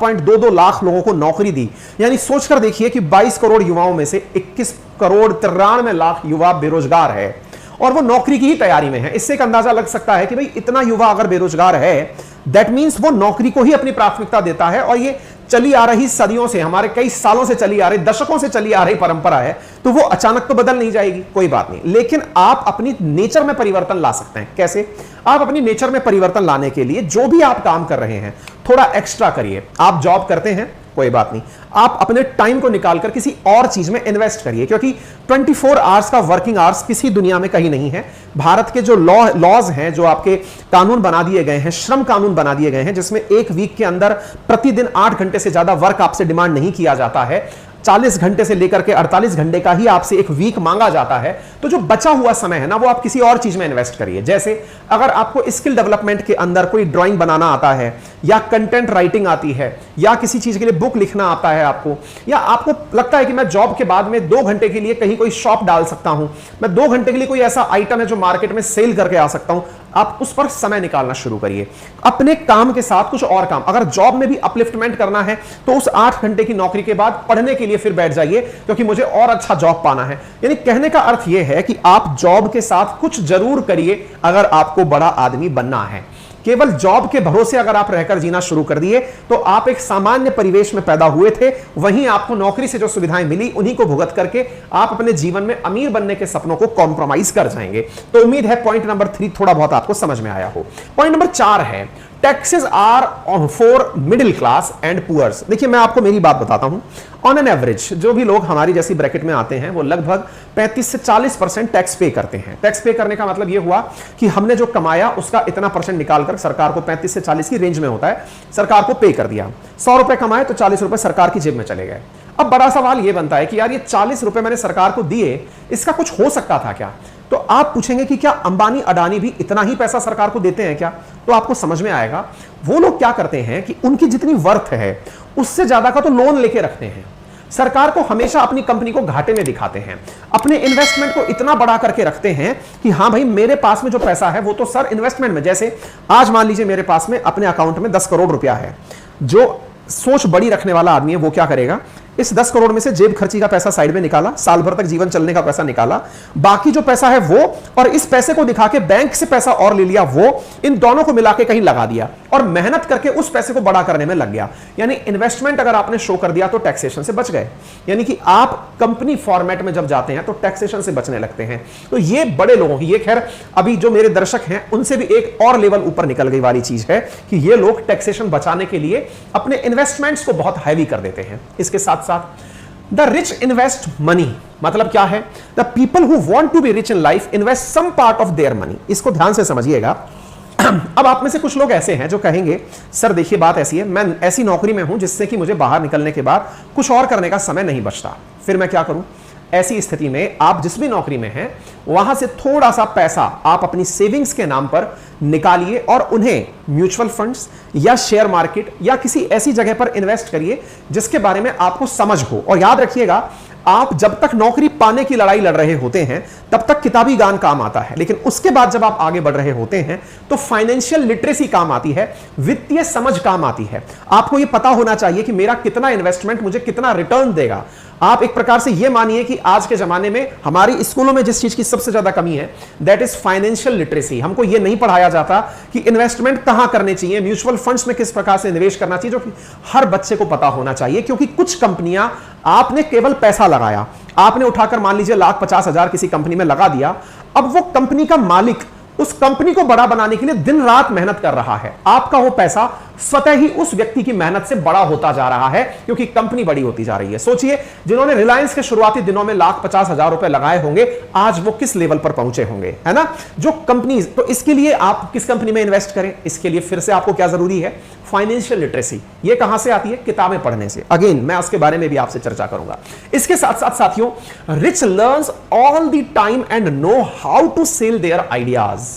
7.22 लाख लोगों को नौकरी दी। यानी सोचकर देखिए कि 22 करोड़ युवाओं में से 21 करोड़ 93 लाख युवा बेरोजगार है और वो नौकरी की ही तैयारी में है। इससे एक अंदाजा लग सकता है कि भाई इतना युवा अगर बेरोजगार है, दैट मीन्स वो नौकरी को ही अपनी प्राथमिकता देता है। और ये चली आ रही सदियों से, हमारे कई सालों से चली आ रही, दशकों से चली आ रही परंपरा है, तो वो अचानक तो बदल नहीं जाएगी, कोई बात नहीं। लेकिन आप अपनी नेचर में परिवर्तन ला सकते हैं। कैसे? आप अपनी नेचर में परिवर्तन लाने के लिए जो भी आप काम कर रहे हैं थोड़ा एक्स्ट्रा करिए। आप जॉब करते हैं, कोई बात नहीं, आप अपने टाइम को निकालकर किसी और चीज में इन्वेस्ट करिए, क्योंकि 24 आवर्स का वर्किंग आवर्स किसी दुनिया में कहीं नहीं है। भारत के जो लॉज हैं, जो आपके कानून बना दिए गए हैं, श्रम कानून बना दिए गए हैं, जिसमें एक वीक के अंदर प्रतिदिन 8 घंटे से ज्यादा वर्क आपसे डिमांड नहीं किया जाता है, 40 घंटे से लेकर के 48 घंटे का ही आपसे एक वीक मांगा जाता है। तो जो बचा हुआ समय है ना, वो आप किसी और चीज में इन्वेस्ट करिए। जैसे अगर आपको स्किल डेवलपमेंट के अंदर कोई ड्राइंग बनाना आता है, या कंटेंट राइटिंग आती है, या किसी चीज के लिए बुक लिखना आता है आपको, या आपको लगता है कि मैं जॉब के बाद में 2 घंटे के लिए कहीं कोई शॉप डाल सकता हूं, मैं 2 घंटे के लिए कोई ऐसा आइटम है जो मार्केट में सेल करके आ सकता हूं, आप उस पर समय निकालना शुरू करिए। अपने काम के साथ कुछ और काम, अगर जॉब में भी अपलिफ्टमेंट करना है तो उस 8 घंटे की नौकरी के बाद पढ़ने के लिए फिर बैठ जाइए, क्योंकि मुझे और अच्छा जॉब पाना है। यानी कहने का अर्थ यह है कि आप जॉब के साथ कुछ जरूर करिए अगर आपको बड़ा आदमी बनना है। केवल जॉब के भरोसे अगर आप रहकर जीना शुरू कर दिए तो आप एक सामान्य परिवेश में पैदा हुए थे, वहीं आपको नौकरी से जो सुविधाएं मिली उन्हीं को भुगत करके आप अपने जीवन में अमीर बनने के सपनों को कॉम्प्रोमाइज कर जाएंगे। तो उम्मीद है पॉइंट नंबर 3 थोड़ा बहुत आपको समझ में आया हो। पॉइंट नंबर 4 है taxes are for middle class and poors. देखिए मैं आपको मेरी बात बताता हूं, ऑन एन एवरेज जो भी लोग हमारी जैसी ब्रैकेट में आते हैं वो लगभग 35 से 40% टैक्स पे करते हैं। टैक्स पे करने का मतलब ये हुआ कि हमने जो कमाया उसका इतना परसेंट निकालकर, सरकार को 35 से 40 की रेंज में होता है, सरकार को पे कर दिया। 100 रुपए कमाए तो 40 रुपए सरकार की जेब में चले गए। अब बड़ा सवाल ये बनता है कि यार ये 40 रुपए मैंने सरकार को दिए, इसका कुछ हो सकता था क्या? तो आप पूछेंगे कि क्या अंबानी अडानी भी इतना ही पैसा सरकार को देते हैं क्या? तो आपको समझ में आएगा वो लोग क्या करते हैं कि उनकी जितनी वर्थ है उससे ज्यादा का तो लोन लेके रखते हैं। सरकार को हमेशा अपनी कंपनी को घाटे में दिखाते हैं, अपने इन्वेस्टमेंट को इतना बड़ा करके रखते हैं कि हां भाई मेरे पास में जो पैसा है वो तो सर इन्वेस्टमेंट में, जैसे आज मान लीजिए मेरे पास में अपने अकाउंट में 10 करोड़ रुपया है। जो सोच बड़ी रखने वाला आदमी है वो क्या करेगा, इस 10 करोड़ में से जेब खर्ची का पैसा साइड में निकाला, साल भर तक जीवन चलने का पैसा निकाला, बाकी जो पैसा है वो, और इस पैसे को दिखा के बैंक से पैसा और ले लिया वो, इन दोनों को मिला के कहीं लगा दिया और मेहनत करके उस पैसे को बड़ा करने में लग गया। यानी इन्वेस्टमेंट अगर आपने शो कर दिया तो टैक्सेशन से बच गए। यानी कि आप कंपनी फॉर्मेट में जब जाते हैं तो टैक्सेशन से बचने लगते हैं। तो ये बड़े लोगों की, ये खैर अभी जो मेरे दर्शक हैं उनसे भी एक और लेवल ऊपर निकल गई वाली चीज है कि ये लोग टैक्सेशन बचाने के लिए अपने इन्वेस्टमेंट्स को बहुत हैवी कर देते हैं। इसके साथ साथ द रिच इन्वेस्ट मनी, मतलब क्या है? The people who want to be rich in life invest some part of their money. इसको ध्यान से समझिएगा। अब आप में से कुछ लोग ऐसे हैं जो कहेंगे सर देखिए बात ऐसी है, मैं ऐसी नौकरी में हूं जिससे कि मुझे बाहर निकलने के बाद कुछ और करने का समय नहीं बचता, फिर मैं क्या करूं? ऐसी स्थिति में आप जिस भी नौकरी में हैं वहां से थोड़ा सा पैसा आप अपनी सेविंग्स के नाम पर निकालिए और उन्हें म्यूचुअल फंड्स या शेयर मार्केट या किसी ऐसी जगह पर इन्वेस्ट करिए जिसके बारे में आपको समझ हो। और याद रखिएगा, आप जब तक नौकरी पाने की लड़ाई लड़ रहे होते हैं तब तक किताबी ज्ञान काम आता है, लेकिन उसके बाद जब आप आगे बढ़ रहे होते हैं तो फाइनेंशियल लिटरेसी काम आती है, वित्तीय समझ काम आती है। आपको यह पता होना चाहिए कि मेरा कितना इन्वेस्टमेंट मुझे कितना रिटर्न देगा। आप एक प्रकार से यह मानिए कि आज के जमाने में हमारी स्कूलों में जिस चीज की सबसे ज्यादा कमी है दैट इज फाइनेंशियल लिटरेसी। हमको यह नहीं पढ़ाया जाता कि इन्वेस्टमेंट कहां करने चाहिए, म्यूचुअल फंड्स में किस प्रकार से निवेश करना चाहिए, जो कि हर बच्चे को पता होना चाहिए। क्योंकि कुछ कंपनियां, आपने केवल पैसा लगाया, आपने उठाकर मान लीजिए 1,50,000 किसी कंपनी में लगा दिया, अब वो कंपनी का मालिक उस कंपनी को बड़ा बनाने के लिए दिन रात मेहनत कर रहा है। आपका वो पैसा स्वतः ही उस व्यक्ति की मेहनत से बड़ा होता जा रहा है क्योंकि कंपनी बड़ी होती जा रही है। सोचिए, जिन्होंने रिलायंस के शुरुआती दिनों में 1,50,000 रुपए लगाए होंगे, आज वो किस लेवल पर पहुंचे होंगे, है ना? जो कंपनी, तो इसके लिए आप किस कंपनी में इन्वेस्ट करें, इसके लिए फिर से आपको क्या जरूरी है? Financial literacy. ये कहां से आती है? किताबें पढ़ने से। अगेन मैं उसके बारे में भी आपसे चर्चा करूंगा। इसके साथ साथ साथियों, rich learns all the time and know how to sell their ideas.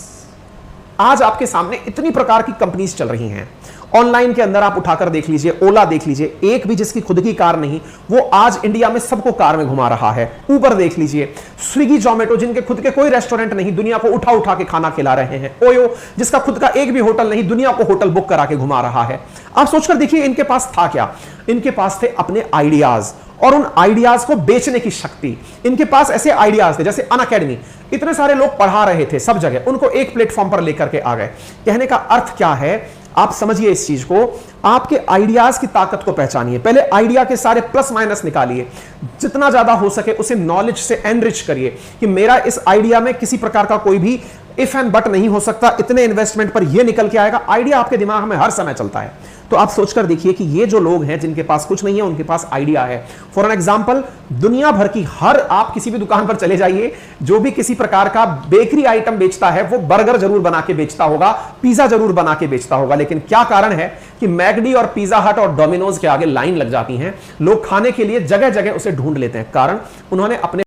आज आपके सामने इतनी प्रकार की कंपनीज चल रही हैं ऑनलाइन के अंदर आप उठाकर देख लीजिए, ओला देख लीजिए, एक भी जिसकी खुद की कार नहीं वो आज इंडिया में सबको कार में घुमा रहा है। ऊबर देख लीजिए, स्विगी जोमेटो जिनके खुद के कोई रेस्टोरेंट नहीं, दुनिया को उठा उठा के खाना खिला रहे हैं। ओयो जिसका खुद का एक भी होटल नहीं, दुनिया को होटल बुक करा के घुमा रहा है। आप सोचकर देखिए इनके पास था क्या? इनके पास थे अपने आइडियाज और उन आइडियाज को बेचने की शक्ति। इनके पास ऐसे आइडियाज थे जैसे अनअकैडमी, इतने सारे लोग पढ़ा रहे थे सब जगह, उनको एक प्लेटफॉर्म पर लेकर के आ गए। कहने का अर्थ क्या है, आप समझिए इस चीज को, आपके आइडियाज की ताकत को पहचानिए। पहले आइडिया के सारे प्लस माइनस निकालिए, जितना ज्यादा हो सके उसे नॉलेज से एनरिच करिए कि मेरा इस आइडिया में किसी प्रकार का कोई भी इफ एंड बट नहीं हो सकता, इतने इन्वेस्टमेंट पर यह निकल के आएगा। आइडिया आपके दिमाग में हर समय चलता है। तो आप सोचकर देखिए कि ये जो लोग हैं जिनके पास कुछ नहीं है उनके पास आइडिया है। फॉर एन एग्जांपल, दुनिया भर की हर, आप किसी भी दुकान पर चले जाइए, जो भी किसी प्रकार का बेकरी आइटम बेचता है वो बर्गर जरूर बना के बेचता होगा, पिज्जा जरूर बना के बेचता होगा। लेकिन क्या कारण है कि मैकडी और पिज्जा हट और डोमिनोज के आगे लाइन लग जाती है, लोग खाने के लिए जगह जगह उसे ढूंढ लेते हैं। कारण उन्होंने अपने